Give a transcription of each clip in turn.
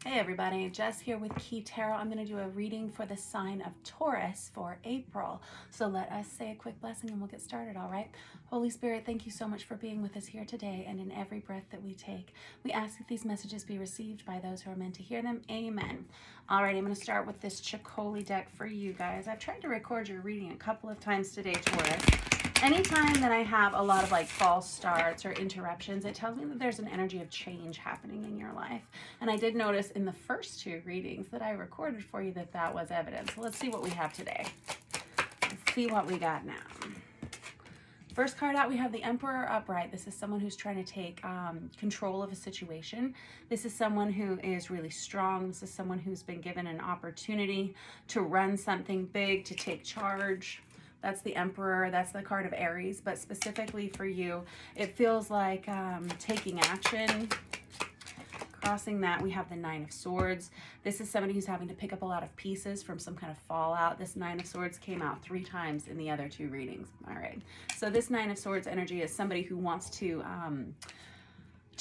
Hey everybody, Jess here with Key Tarot. I'm going to do a reading for the sign of Taurus for April. So let us say a quick blessing and we'll get started, all right? Holy Spirit, thank you so much for being with us here today and in every breath that we take. We ask that these messages be received by those who are meant to hear them. Amen. All right, I'm going to start with this Chicoli deck for you guys. I've tried to record your reading a couple of times today, Taurus. Anytime that I have a lot of like false starts or interruptions, it tells me that there's an energy of change happening in your life. And I did notice in the first two readings that I recorded for you that that was evident. So let's see what we have today. Let's see what we got now. First card out, we have the Emperor upright. This is someone who's trying to take control of a situation. This is someone who is really strong. This is someone who's been given an opportunity to run something big, to take charge. That's the Emperor. That's the card of Aries. But specifically for you, it feels like taking action. Crossing that, we have the Nine of Swords. This is somebody who's having to pick up a lot of pieces from some kind of fallout. This Nine of Swords came out 3 times in the other 2 readings. All right. So this Nine of Swords energy is somebody who wants to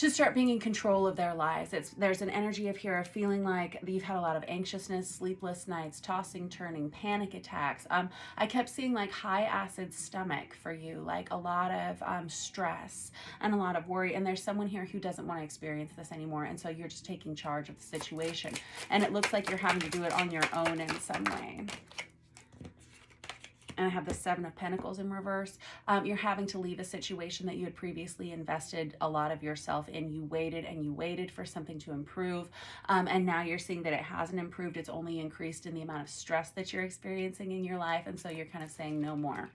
start being in control of their lives. There's an energy of here of feeling like you've had a lot of anxiousness, sleepless nights, tossing, turning, panic attacks. I kept seeing like high acid stomach for you, like a lot of stress and a lot of worry. And there's someone here who doesn't want to experience this anymore. And so you're just taking charge of the situation. And it looks like you're having to do it on your own in some way. And I have the Seven of Pentacles in reverse. You're having to leave a situation that you had previously invested a lot of yourself in. You waited and you waited for something to improve. And now you're seeing that it hasn't improved. It's only increased in the amount of stress that you're experiencing in your life. And so you're kind of saying no more.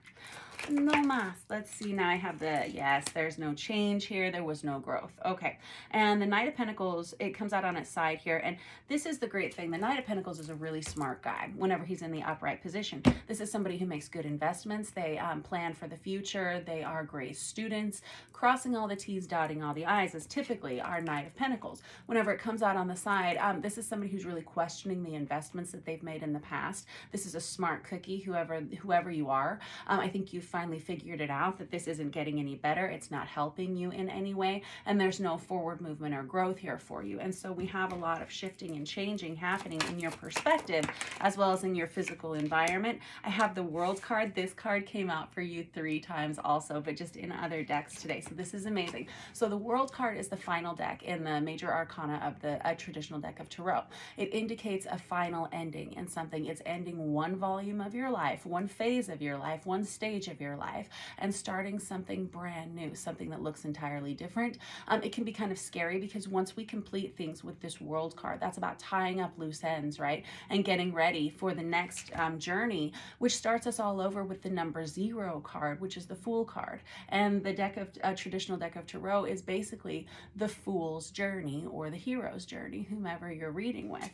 No mas. Let's see. Now I have the, yes, there's no change here. There was no growth. Okay. And the Knight of Pentacles, it comes out on its side here. And this is the great thing. The Knight of Pentacles is a really smart guy whenever he's in the upright position. This is somebody who makes good investments. They plan for the future. They are great students. Crossing all the T's, dotting all the I's is typically our Knight of Pentacles. Whenever it comes out on the side, this is somebody who's really questioning the investments that they've made in the past. This is a smart cookie, whoever you are. I think you've finally figured it out that this isn't getting any better. It's not helping you in any way. And there's no forward movement or growth here for you. And so we have a lot of shifting and changing happening in your perspective as well as in your physical environment. I have the World card. This card came out for you 3 times also, but just in other decks today. So this is amazing. So the World card is the final deck in the major arcana of the traditional deck of Tarot. It indicates a final ending in something. It's ending one volume of your life, one phase of your life, one stage of your life, and starting something brand new, something that looks entirely different. It can be kind of scary because once we complete things with this World card, that's about tying up loose ends, right? And getting ready for the next journey, which starts us all over with the number 0 card, which is the Fool card. And the deck of traditional deck of Tarot is basically the Fool's journey or the hero's journey, whomever you're reading with.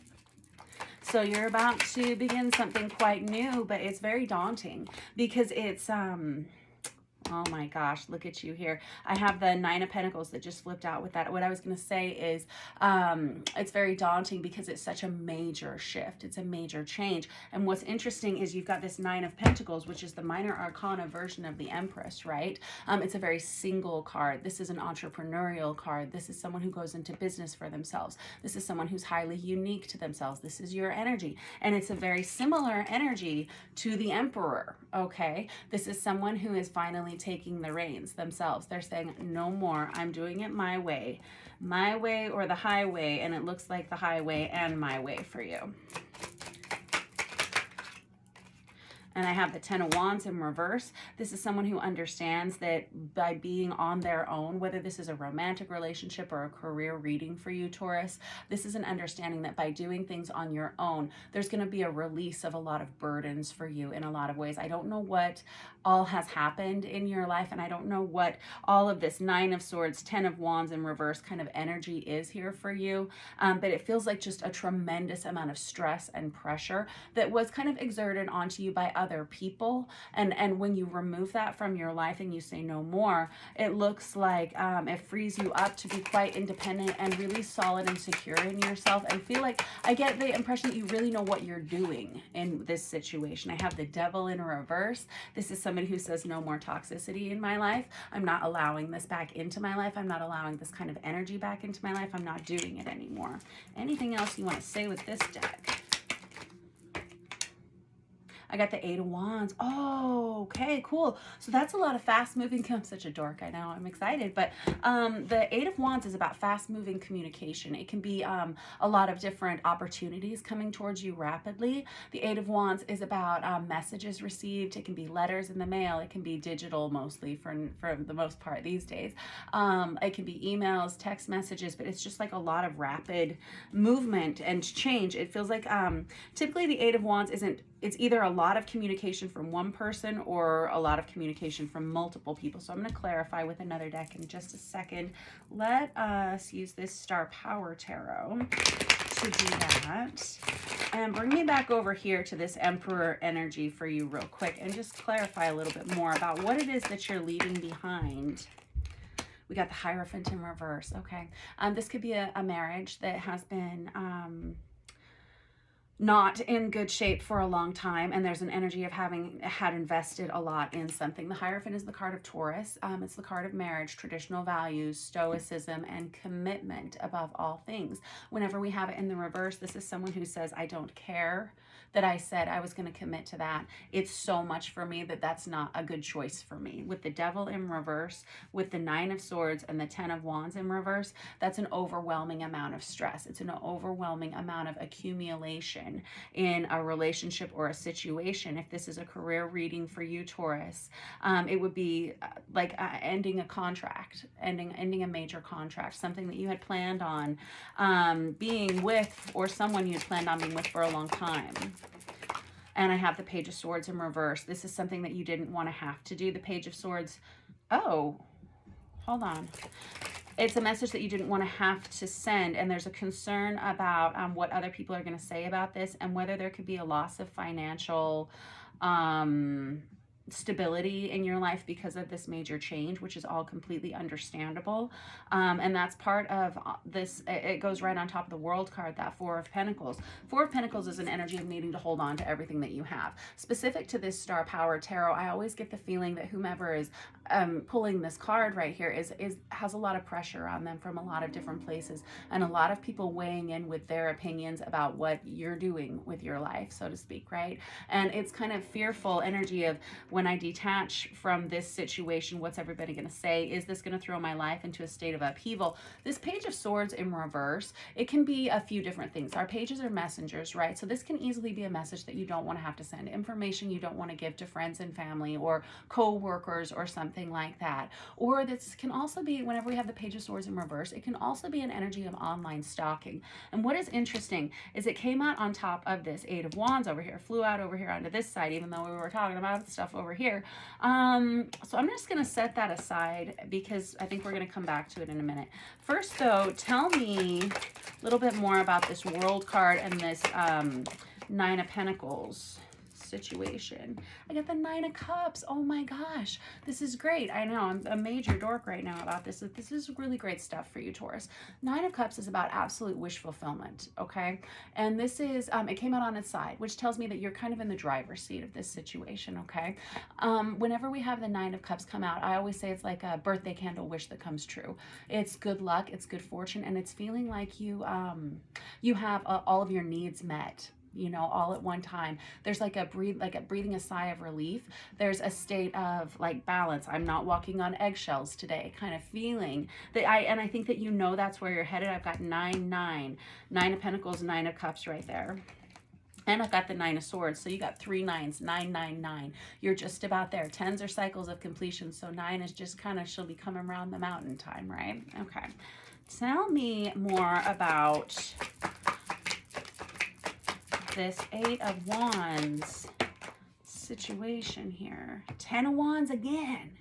So you're about to begin something quite new, but it's very daunting because it's oh my gosh, look at you here. I have the Nine of Pentacles that just flipped out with that. What I was going to say is it's very daunting because it's such a major shift. It's a major change. And what's interesting is you've got this Nine of Pentacles, which is the minor arcana version of the Empress, right? It's a very single card. This is an entrepreneurial card. This is someone who goes into business for themselves. This is someone who's highly unique to themselves. This is your energy. And it's a very similar energy to the Emperor, okay? This is someone who is finally taking the reins themselves. They're saying, no more, I'm doing it my way or the highway, and it looks like the highway and my way for you. And I have the Ten of Wands in reverse. This is someone who understands that by being on their own, whether this is a romantic relationship or a career reading for you, Taurus, this is an understanding that by doing things on your own, there's going to be a release of a lot of burdens for you in a lot of ways. I don't know what all has happened in your life, and I don't know what all of this Nine of Swords, Ten of Wands in reverse kind of energy is here for you, but it feels like just a tremendous amount of stress and pressure that was kind of exerted onto you by other people. And when you remove that from your life and you say no more, it looks like it frees you up to be quite independent and really solid and secure in yourself, and feel like, I get the impression that you really know what you're doing in this situation. I have the Devil in reverse. This is somebody who says no more toxicity in my life. I'm not allowing this back into my life. I'm not allowing this kind of energy back into my life. I'm not doing it anymore. Anything else you want to say with this deck? I got the Eight of Wands. Oh, okay, cool. So that's a lot of fast moving. I'm such a dork, I know. I'm excited. But the Eight of Wands is about fast moving communication. It can be a lot of different opportunities coming towards you rapidly. The Eight of Wands is about messages received. It can be letters in the mail. It can be digital mostly for the most part these days. It can be emails, text messages, but it's just like a lot of rapid movement and change. It feels like typically the Eight of Wands it's either a lot of communication from one person or a lot of communication from multiple people. So I'm going to clarify with another deck in just a second. Let us use this Star Power Tarot to do that. And bring me back over here to this Emperor energy for you real quick and just clarify a little bit more about what it is that you're leaving behind. We got the Hierophant in reverse. Okay. This could be a marriage that has been not in good shape for a long time, and there's an energy of having had invested a lot in something. The Hierophant is the card of Taurus. It's the card of marriage, traditional values, stoicism, and commitment above all things. Whenever we have it in the reverse, this is someone who says, I don't care that I said I was going to commit to that. It's so much for me that that's not a good choice for me. With the Devil in reverse, with the Nine of Swords and the Ten of Wands in reverse, that's an overwhelming amount of stress. It's an overwhelming amount of accumulation in a relationship or a situation. If this is a career reading for you, Taurus, it would be like ending a contract, ending a major contract, something that you had planned on being with, or someone you had planned on being with for a long time. And I have the Page of Swords in reverse. This is something that you didn't want to have to do. The Page of Swords, oh, hold on. It's a message that you didn't want to have to send, and there's a concern about what other people are going to say about this, and whether there could be a loss of financial stability in your life because of this major change, which is all completely understandable. And that's part of this. It goes right on top of the World card, that Four of Pentacles. Four of Pentacles is an energy of needing to hold on to everything that you have. Specific to this Star Power Tarot, I always get the feeling that whomever is pulling this card right here has a lot of pressure on them from a lot of different places, and a lot of people weighing in with their opinions about what you're doing with your life, so to speak, right? And it's kind of fearful energy of, when I detach from this situation, what's everybody going to say? Is this going to throw my life into a state of upheaval? This Page of Swords in reverse, it can be a few different things. Our pages are messengers, right? So this can easily be a message that you don't want to have to send, information you don't want to give to friends and family or co-workers or something like that. Or this can also be, whenever we have the Page of Swords in reverse, it can also be an energy of online stalking. And what is interesting is it came out on top of this Eight of Wands over here, flew out over here onto this side, even though we were talking about stuff over here. So I'm just going to set that aside because I think we're going to come back to it in a minute. First, though, tell me a little bit more about this World card and this Nine of Pentacles situation. I got the Nine of Cups. Oh my gosh, this is great. I know I'm a major dork right now about this. This is really great stuff for you, Taurus. Nine of Cups is about absolute wish fulfillment, okay? And this is, it came out on its side, which tells me that you're kind of in the driver's seat of this situation, okay? Whenever we have the Nine of Cups come out, I always say it's like a birthday candle wish that comes true. It's good luck, it's good fortune, and it's feeling like you have all of your needs met, you know, all at one time. There's like breathing a sigh of relief. There's a state of like balance. I'm not walking on eggshells today kind of feeling that I think that, you know, that's where you're headed. I've got 9 of Pentacles, Nine of Cups right there. And I've got the Nine of Swords. So you got 3 9s, 9, 9, 9. You're just about there. 10s are cycles of completion. So 9 is just kind of, she'll be coming around the mountain time, right? Okay. Tell me more about this Eight of Wands situation here. 10 of Wands again.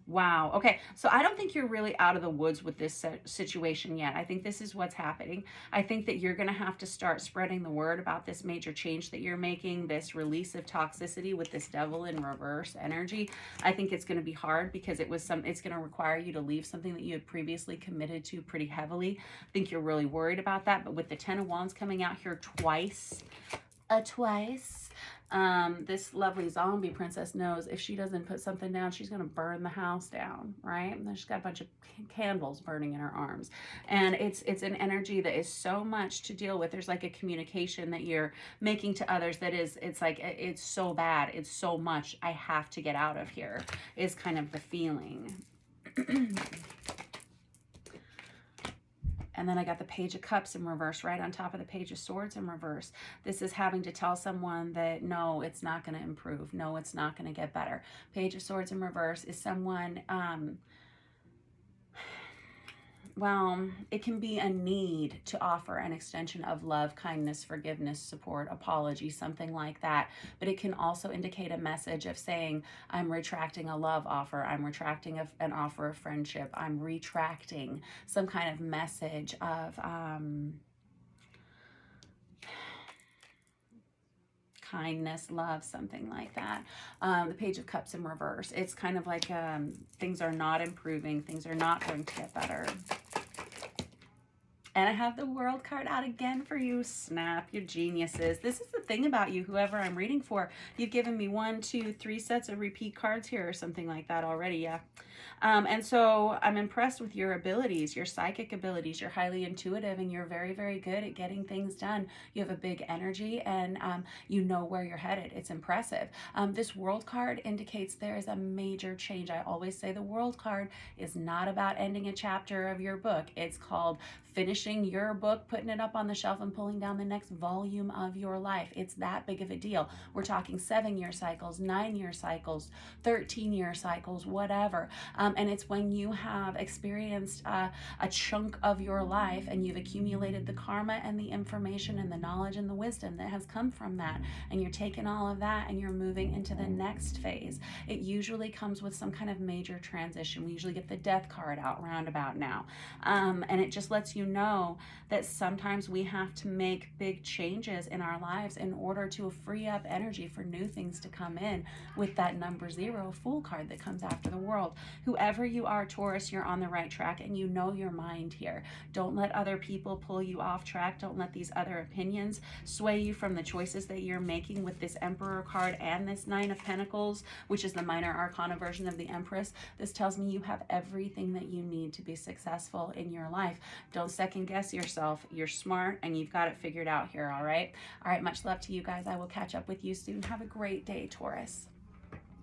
Wow. Okay. So I don't think you're really out of the woods with this situation yet. I think this is what's happening. I think that you're going to have to start spreading the word about this major change that you're making, this release of toxicity with this devil in reverse energy. I think it's going to be hard because it's going to require you to leave something that you had previously committed to pretty heavily. I think you're really worried about that. But with the 10 of Wands coming out here twice, this lovely zombie princess knows if she doesn't put something down, she's going to burn the house down, right? And then she's got a bunch of candles burning in her arms. And it's an energy that is so much to deal with. There's like a communication that you're making to others that it's like, it's so bad. It's so much. I have to get out of here is kind of the feeling. And then I got the Page of Cups in reverse right on top of the Page of Swords in reverse. This is having to tell someone that no, it's not going to improve. No, it's not going to get better. Page of Swords in reverse is someone, well, it can be a need to offer an extension of love, kindness, forgiveness, support, apology, something like that. But it can also indicate a message of saying, I'm retracting a love offer. I'm retracting an offer of friendship. I'm retracting some kind of message of kindness, love, something like that. The Page of Cups in reverse. It's kind of like things are not improving. Things are not going to get better. And I have the World card out again for you. Snap, you geniuses. This is the thing about you, whoever I'm reading for. You've given me 1, 2, 3 sets of repeat cards here or something like that already, yeah. And so I'm impressed with your abilities, your psychic abilities. You're highly intuitive and you're very, very good at getting things done. You have a big energy and you know where you're headed. It's impressive. This World card indicates there is a major change. I always say the World card is not about ending a chapter of your book. It's called finishing your book, putting it up on the shelf and pulling down the next volume of your life. It's that big of a deal. We're talking 7-year cycles, 9-year cycles, 13-year cycles, whatever. And it's when you have experienced a chunk of your life and you've accumulated the karma and the information and the knowledge and the wisdom that has come from that. And you're taking all of that and you're moving into the next phase. It usually comes with some kind of major transition. We usually get the Death card out roundabout now. And it just lets you know that sometimes we have to make big changes in our lives in order to free up energy for new things to come in with that number 0 Fool card that comes after the World. Whoever you are, Taurus, you're on the right track and you know your mind here. Don't let other people pull you off track. Don't let these other opinions sway you from the choices that you're making with this Emperor card and this 9 of Pentacles, which is the minor arcana version of the Empress. This tells me you have everything that you need to be successful in your life. Don't second guess yourself. You're smart and you've got it figured out here, all right? All right, much love to you guys. I will catch up with you soon. Have a great day, Taurus.